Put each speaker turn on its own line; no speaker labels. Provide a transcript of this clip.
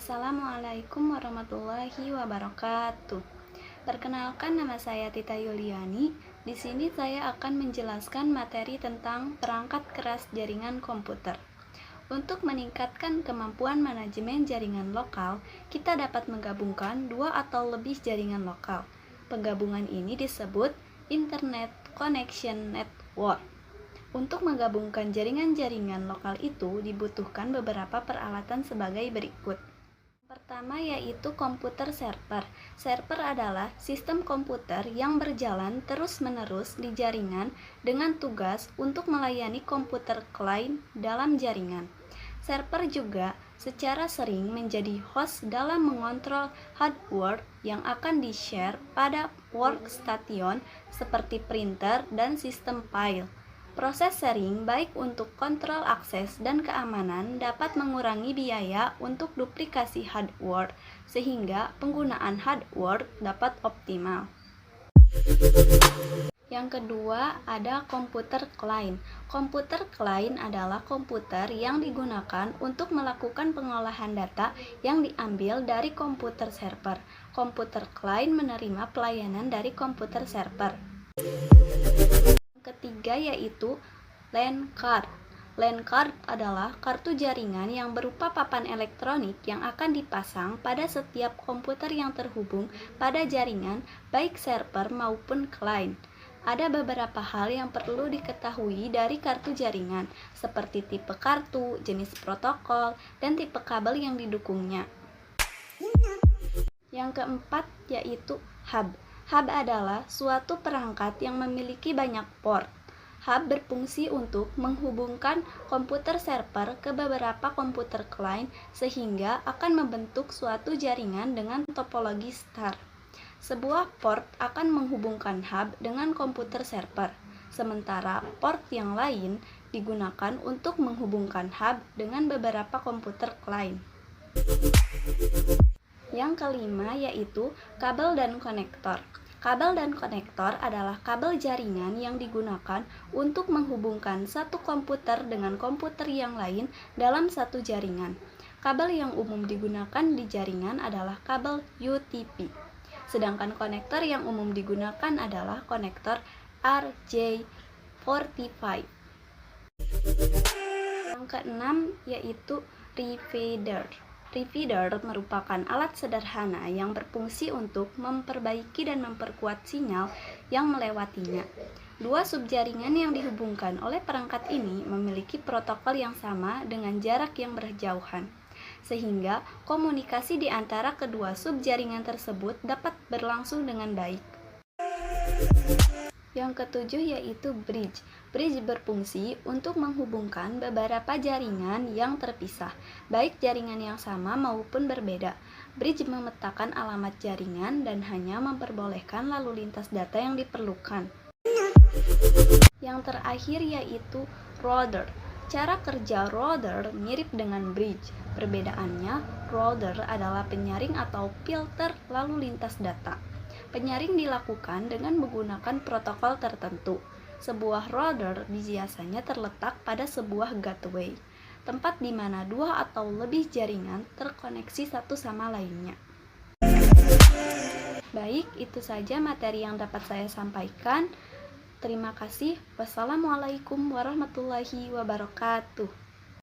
Assalamualaikum warahmatullahi wabarakatuh. Perkenalkan, nama saya Tita Yuliani. Di sini saya akan menjelaskan materi tentang perangkat keras jaringan komputer. Untuk meningkatkan kemampuan manajemen jaringan lokal, kita dapat menggabungkan dua atau lebih jaringan lokal. Penggabungan ini disebut Internet Connection Network. Untuk menggabungkan jaringan-jaringan lokal itu dibutuhkan beberapa peralatan sebagai berikut. Pertama yaitu komputer server. Server adalah sistem komputer yang berjalan terus-menerus di jaringan dengan tugas untuk melayani komputer klien dalam jaringan. Server juga secara sering menjadi host dalam mengontrol hardware yang akan di-share pada workstation seperti printer dan sistem file. Proses sharing baik untuk kontrol akses dan keamanan dapat mengurangi biaya untuk duplikasi hardware sehingga penggunaan hardware dapat optimal. Yang kedua ada komputer klien. Komputer klien adalah komputer yang digunakan untuk melakukan pengolahan data yang diambil dari komputer server. Komputer klien menerima pelayanan dari komputer server. Ketiga yaitu LAN card. LAN card adalah kartu jaringan yang berupa papan elektronik yang akan dipasang pada setiap komputer yang terhubung pada jaringan baik server maupun klien. Ada beberapa hal yang perlu diketahui dari kartu jaringan, seperti tipe kartu, jenis protokol, dan tipe kabel yang didukungnya. Yang keempat yaitu hub. Hub adalah suatu perangkat yang memiliki banyak port. Hub berfungsi untuk menghubungkan komputer server ke beberapa komputer klien sehingga akan membentuk suatu jaringan dengan topologi star. Sebuah port akan menghubungkan hub dengan komputer server, sementara port yang lain digunakan untuk menghubungkan hub dengan beberapa komputer klien. Yang kelima yaitu kabel dan konektor. Kabel dan konektor adalah kabel jaringan yang digunakan untuk menghubungkan satu komputer dengan komputer yang lain dalam satu jaringan. Kabel yang umum digunakan di jaringan adalah kabel UTP. Sedangkan konektor yang umum digunakan adalah konektor RJ45. Yang keenam yaitu receiver. Receiver merupakan alat sederhana yang berfungsi untuk memperbaiki dan memperkuat sinyal yang melewatinya. Dua subjaringan yang dihubungkan oleh perangkat ini memiliki protokol yang sama dengan jarak yang berjauhan, sehingga komunikasi di antara kedua subjaringan tersebut dapat berlangsung dengan baik. Yang ketujuh yaitu bridge. Bridge berfungsi untuk menghubungkan beberapa jaringan yang terpisah, baik jaringan yang sama maupun berbeda. Bridge memetakan alamat jaringan dan hanya memperbolehkan lalu lintas data yang diperlukan. Yang terakhir yaitu router. Cara kerja router mirip dengan bridge. Perbedaannya, router adalah penyaring atau filter lalu lintas data. Penyaring dilakukan dengan menggunakan protokol tertentu. Sebuah router biasanya terletak pada sebuah gateway, tempat di mana dua atau lebih jaringan terkoneksi satu sama lainnya. Baik, itu saja materi yang dapat saya sampaikan. Terima kasih. Wassalamualaikum warahmatullahi wabarakatuh.